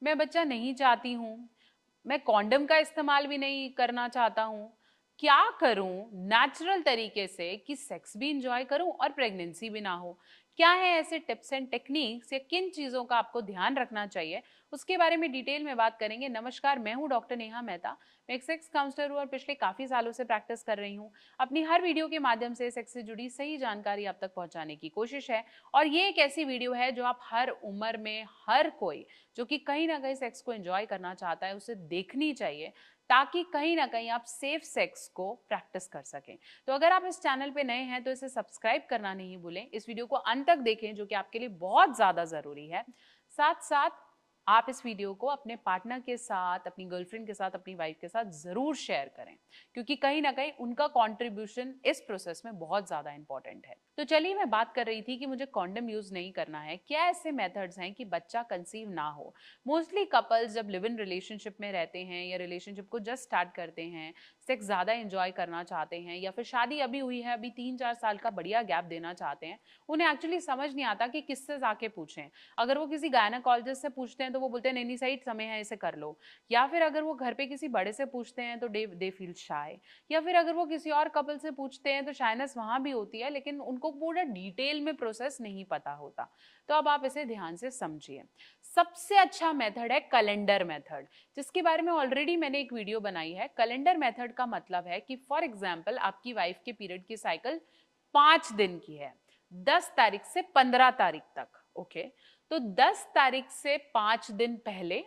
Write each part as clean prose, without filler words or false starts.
मैं बच्चा नहीं चाहती हूँ, मैं कॉन्डम का इस्तेमाल भी नहीं करना चाहता हूँ, क्या करूं नेचुरल तरीके से कि सेक्स भी इंजॉय करूं और प्रेगनेंसी भी ना हो। क्या है ऐसे टिप्स एंड टेक्निक्स या किन चीज़ों का आपको ध्यान रखना चाहिए, उसके बारे में डिटेल में बात करेंगे। नमस्कार, मैं हूं डॉक्टर नेहा मेहता। मैं एक सेक्स काउंसलर हूं और पिछले काफ़ी सालों से प्रैक्टिस कर रही हूं। अपनी हर वीडियो के माध्यम से सेक्स से जुड़ी सही जानकारी आप तक पहुंचाने की कोशिश है। और ये एक ऐसी वीडियो है जो आप हर उम्र में, हर कोई जो कि कहीं ना कहीं सेक्स को एंजॉय करना चाहता है, उसे देखनी चाहिए, ताकि कहीं ना कहीं आप सेफ सेक्स को प्रैक्टिस कर सकें। तो अगर आप इस चैनल पे नए हैं तो इसे सब्सक्राइब करना नहीं भूलें, इस वीडियो को अंत तक देखें जो कि आपके लिए बहुत ज़्यादा ज़रूरी है। साथ साथ आप इस वीडियो को अपने पार्टनर के साथ, अपनी गर्लफ्रेंड के साथ, अपनी वाइफ के साथ ज़रूर शेयर करें, क्योंकि कहीं ना कहीं उनका कॉन्ट्रीब्यूशन इस प्रोसेस में बहुत ज़्यादा इंपॉर्टेंट है। तो चलिए, मैं बात कर रही थी कि मुझे कॉन्डम यूज़ नहीं करना है। क्या ऐसे मेथड्स हैं कि बच्चा कंसीव ना हो। मोस्टली कपल्स जब लिव इन रिलेशनशिप में रहते हैं या रिलेशनशिप को जस्ट स्टार्ट करते हैं, सेक्स ज़्यादा इंजॉय करना चाहते हैं, या फिर शादी अभी हुई है, अभी 3-4 साल का बढ़िया गैप देना चाहते हैं, उन्हें एक्चुअली समझ नहीं आता कि किससे जाके पूछें। अगर वो किसी गायनेकोलॉजिस्ट से पूछते हैं तो वो बोलते हैं नहीं नहीं, सही समय है, इसे कर लो। या फिर अगर वो घर पे किसी बड़े से पूछते हैं तो दे फील शाय। या फिर अगर वो किसी और कपल से पूछते हैं तो शायनेस वहां भी होती है, लेकिन उनको पूरा डिटेल में प्रोसेस नहीं पता होता। तो अब आप इसे ध्यान से समझिए। सबसे अच्छा मेथड है कैलेंडर मेथड, जिसके बारे में ऑलरेडी मैंने एक वीडियो बनाई है। कैलेंडर मेथड का मतलब है कि फॉर एग्जाम्पल आपकी वाइफ के पीरियड की साइकिल 5 दिन की है, 10 तारीख से 15 तारीख तक। ओके, तो 10 तारीख से 5 दिन पहले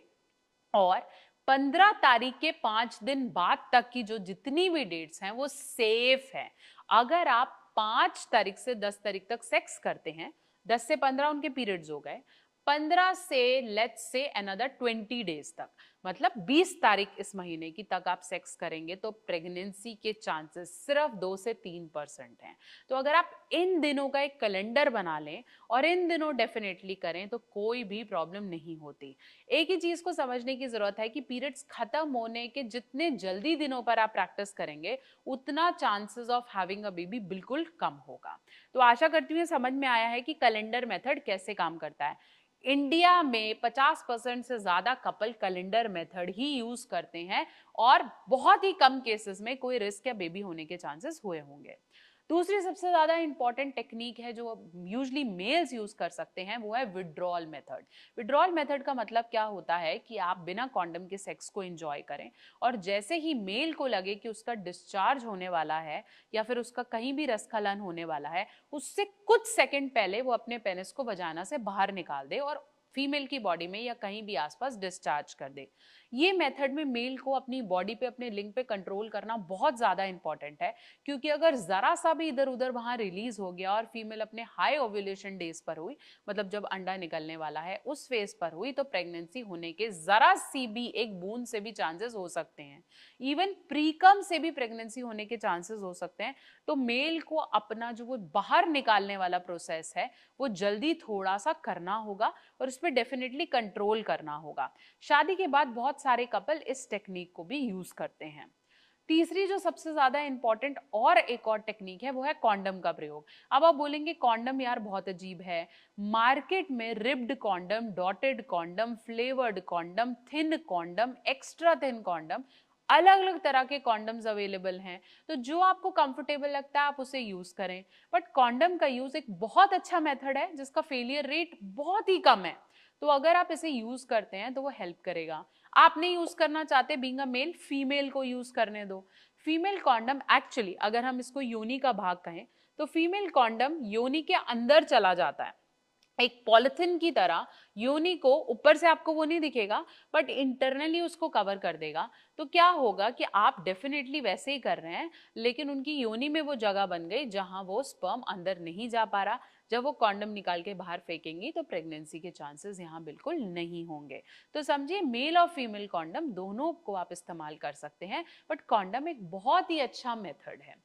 और 15 तारीख के 5 दिन बाद तक की जो जितनी भी डेट्स हैं वो सेफ है। अगर आप 5 तारीख से 10 तारीख तक सेक्स करते हैं, 10 से 15 उनके पीरियड्स हो गए, 15 से लेट्स से अनदर 20 डेज तक, मतलब 20 तारीख इस महीने की तक आप सेक्स करेंगे, तो प्रेगनेंसी के चांसेस सिर्फ 2 से 3% हैं। तो अगर आप इन दिनों का एक कैलेंडर बना लें और इन दिनों डेफिनेटली करें तो कोई भी प्रॉब्लम नहीं होती। एक ही चीज को समझने की जरूरत है कि पीरियड्स खत्म होने के जितने जल्दी दिनों पर आप प्रैक्टिस करेंगे, उतना chances of having a baby बिल्कुल कम होगा। तो आशा करती हूँ समझ में आया है कि कैलेंडर मेथड कैसे काम करता है। इंडिया में 50% से ज्यादा कपल कैलेंडर मेथड ही यूज करते हैं और बहुत ही कम केसेस में कोई रिस्क या बेबी होने के चांसेस हुए होंगे। दूसरी सबसे ज्यादा इंपॉर्टेंट टेक्निक है जो यूजली मेल्स यूज कर सकते हैं, वो है विड्रॉल मेथड। विड्रॉल मेथड का मतलब क्या होता है कि आप बिना कॉन्डम के सेक्स को एंजॉय करें और जैसे ही मेल को लगे कि उसका डिस्चार्ज होने वाला है या फिर उसका कहीं भी रसखलन होने वाला है, उससे कुछ सेकंड पहले वो अपने पेनिस को वजाना से बाहर निकाल दे और फीमेल की बॉडी में या कहीं भी आसपास डिस्चार्ज कर दे। ये मेथड में मेल को अपनी बॉडी पे, अपने लिंग पे कंट्रोल करना बहुत ज्यादा इंपॉर्टेंट है, क्योंकि अगर जरा सा भी इधर उधर वहां रिलीज हो गया और फीमेल अपने हाई ओव्यूलेशन डेज पर हुई, मतलब जब अंडा निकलने वाला है उस फेज पर हुई, तो प्रेगनेंसी होने के जरा सी भी एक बूंद से भी चांसेस हो सकते हैं। इवन प्रीकम से भी प्रेगनेंसी होने के चांसेस हो सकते हैं। तो मेल को अपना जो वो बाहर निकालने वाला प्रोसेस है वो जल्दी थोड़ा सा करना होगा और उस पर डेफिनेटली कंट्रोल करना होगा। शादी के बाद बहुत सारे कपल इस टेक्निक को भी यूज करते हैं। तीसरी जो सबसे ज्यादा इंपॉर्टेंट और एक और टेक्निक है वो है कॉन्डम का प्रयोग। अब आप बोलेंगे कॉन्डम यार बहुत अजीब है। मार्केट में ribbed condom, dotted condom, flavoured condom, thin condom, extra thin condom, अलग अलग तरह के कॉन्डम्स अवेलेबल हैं। तो जो आपको कंफर्टेबल लगता है आप उसे यूज करें। बट कॉन्डम का यूज एक बहुत अच्छा मेथड है जिसका फेलियर रेट बहुत ही कम है। तो अगर आप इसे यूज करते हैं तो वो हेल्प करेगा। आप नहीं यूज करना चाहते बीइंग अ मेल, फीमेल को यूज करने दो। फीमेल कॉन्डम एक्चुअली, अगर हम इसको योनि का भाग कहें, तो फीमेल कॉन्डम योनि के अंदर चला जाता है एक पॉलिथिन की तरह। योनि को ऊपर से आपको वो नहीं दिखेगा, बट इंटरनली उसको कवर कर देगा। तो क्या होगा कि आप डेफिनेटली वैसे ही कर रहे हैं, लेकिन उनकी योनि में वो जगह बन गई जहां वो स्पर्म अंदर नहीं जा पा रहा। जब वो कॉन्डम निकाल के बाहर फेंकेंगी तो प्रेगनेंसी के चांसेस यहाँ बिल्कुल नहीं होंगे। तो समझिए, मेल और फीमेल कॉन्डम दोनों को आप इस्तेमाल कर सकते हैं, बट कॉन्डम एक बहुत ही अच्छा मेथड है।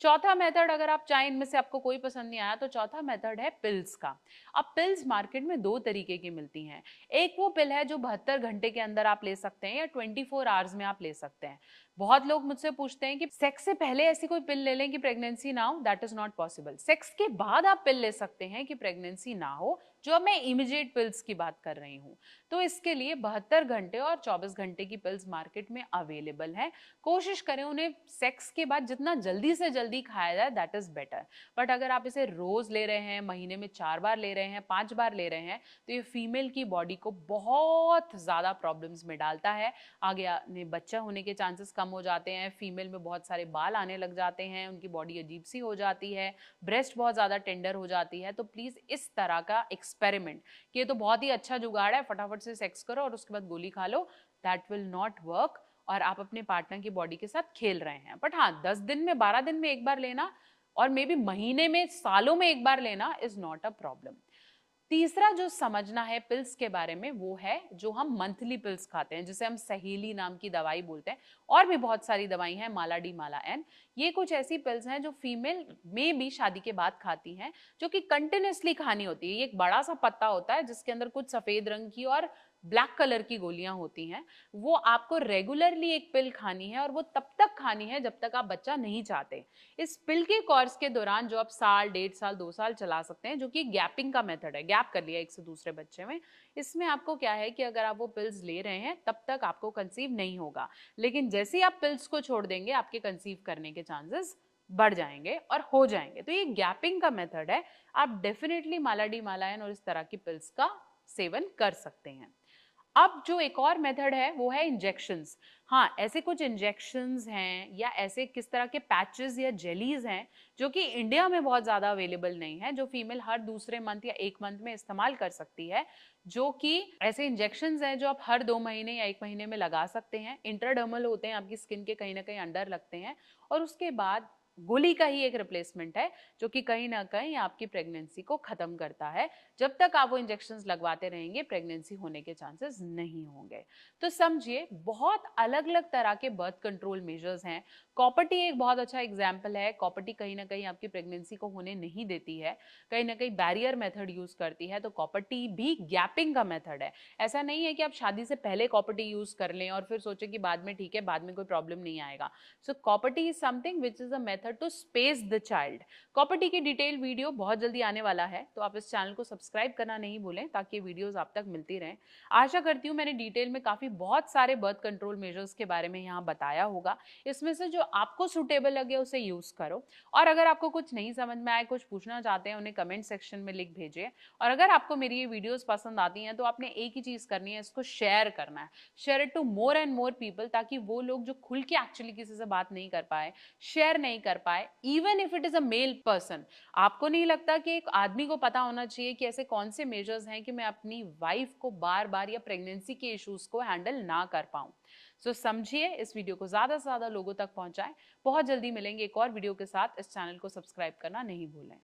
चौथा मेथड, अगर आप चाहें इनमें से आपको कोई पसंद नहीं आया, तो चौथा मेथड है पिल्स का। अब पिल्स मार्केट में दो तरीके की मिलती हैं। एक वो पिल है जो 72 घंटे के अंदर आप ले सकते हैं या 24 आवर्स में आप ले सकते हैं। बहुत लोग मुझसे पूछते हैं कि सेक्स से पहले ऐसी कोई पिल ले लें कि प्रेगनेंसी ना हो। That is not possible. Sex के बाद आप पिल ले सकते हैं कि प्रेगनेंसी ना हो, जो अब मैं इमीडिएट पिल्स की बात कर रही हूँ, तो इसके लिए 72 घंटे और 24 घंटे की पिल्स मार्केट में अवेलेबल है। कोशिश करें उन्हें सेक्स के बाद जितना जल्दी से जल्दी खाया जाए, दैट इज बेटर। बट अगर आप इसे रोज ले रहे हैं, महीने में 4 बार ले रहे हैं, 5 बार ले रहे हैं, तो ये फीमेल की बॉडी को बहुत ज्यादा प्रॉब्लम्स में डालता है। आगे आने बच्चा होने के चांसेस कम हो जाते हैं, फीमेल में बहुत सारे बाल आने लग जाते हैं, उनकी बॉडी अजीब सी हो जाती है, ब्रेस्ट बहुत ज्यादा टेंडर हो जाती है। तो प्लीज इस तरह का एक्सपेरिमेंट, कि ये तो बहुत ही अच्छा जुगाड़ है, फटाफट से सेक्स करो और उसके बाद गोली खा लो, दैट विल नॉट वर्क। और आप अपने पार्टनर की बॉडी के साथ खेल रहे हैं। बट हाँ, 10 दिन में, 12 दिन में एक बार लेना और मे बी महीने में, सालों में एक बार लेना इज नॉट अ प्रॉब्लम। तीसरा जो समझना है पिल्स के बारे में, वो है जो हम मंथली पिल्स खाते हैं, जिसे हम सहेली नाम की दवाई बोलते हैं। और भी बहुत सारी दवाई हैं, माला डी, माला एन। ये कुछ ऐसी पिल्स हैं जो फीमेल में भी शादी के बाद खाती हैं, जो कि कंटिन्यूसली खानी होती है। ये एक बड़ा सा पत्ता होता है जिसके अंदर कुछ सफेद रंग की और ब्लैक कलर की गोलियां होती हैं। वो आपको रेगुलरली एक पिल खानी है और वो तब तक खानी है जब तक आप बच्चा नहीं चाहते। इस पिल के कोर्स के दौरान जो आप साल, 1.5 साल, 2 साल चला सकते हैं, जो कि गैपिंग का मेथड है, गैप कर लिया एक से दूसरे बच्चे में। इसमें आपको क्या है कि अगर आप वो पिल्स ले रहे हैं तब तक आपको कंसीव नहीं होगा, लेकिन जैसे ही आप पिल्स को छोड़ देंगे आपके कंसीव करने के चांसेस बढ़ जाएंगे और हो जाएंगे। तो ये गैपिंग का मेथड है। आप डेफिनेटली माला डी, मालायन और इस तरह की पिल्स का सेवन कर सकते हैं। अब जो एक और मेथड है वो है इंजेक्शंस। हाँ, ऐसे कुछ इंजेक्शंस हैं या ऐसे किस तरह के पैचेस या जेलीज हैं जो कि इंडिया में बहुत ज़्यादा अवेलेबल नहीं है, जो फीमेल हर दूसरे मंथ या 1 मंथ में इस्तेमाल कर सकती है। जो कि ऐसे इंजेक्शंस हैं जो आप हर 2 महीने या 1 महीने में लगा सकते हैं। इंट्राडर्मल होते हैं, आपकी स्किन के कहीं ना कहीं अंडर लगते हैं, और उसके बाद गोली का ही एक रिप्लेसमेंट है जो कि कहीं ना कहीं आपकी प्रेगनेंसी को खत्म करता है। जब तक आप वो इंजेक्शंस लगवाते रहेंगे, प्रेगनेंसी होने के चांसेस नहीं होंगे। तो समझिए, बहुत अलग अलग तरह के बर्थ कंट्रोल मेजर्स हैं। कॉपर टी एक बहुत अच्छा एग्जाम्पल है। कॉपर टी कहीं ना कहीं आपकी प्रेगनेंसी को होने नहीं देती है, कहीं ना कहीं बैरियर मेथड यूज करती है। तो कॉपर टी भी गैपिंग का मेथड है। ऐसा नहीं है कि आप शादी से पहले कॉपर टी यूज कर लें और फिर सोचें कि बाद में ठीक है, बाद में कोई प्रॉब्लम नहीं आएगा। So copper T is something which is a method to space the child. Copper T की डिटेल वीडियो बहुत जल्दी आने वाला है, तो आप इस चैनल को सब्सक्राइब करना नहीं भूलें ताकि वीडियोस आप तक मिलती रहें। आशा करती हूँ मैंने डिटेल में काफी बहुत सारे बर्थ कंट्रोल मेजर्स के बारे में यहाँ बताया होगा। इसमें से जो आपको सुटेबल लगे उसे यूज करो। और अगर आपको कुछ नहीं समझ में आए, कुछ पूछना चाहते हैं, उन्हें कमेंट सेक्शन में लिख भेजिए। और अगर आपको मेरी ये वीडियोस पसंद आती हैं तो आपने एक ही चीज करनी है, इसको शेयर करना है। Share it to more and more people, ताकि वो लोग जो खुल के एक्चुअली किसी से बात नहीं कर पाए, शेयर नहीं कर पाए, even if it is a male person. आपको नहीं लगता कि एक आदमी को पता होना चाहिए कि ऐसे कौन से मेजर्स हैं कि मैं अपनी वाइफ को बार बार या प्रेगनेंसी के इश्यूज को हैंडल ना कर पाऊं। सो समझिए, इस वीडियो को ज्यादा से ज्यादा लोगों तक पहुंचाएं। बहुत जल्दी मिलेंगे एक और वीडियो के साथ। इस चैनल को सब्सक्राइब करना नहीं भूलें।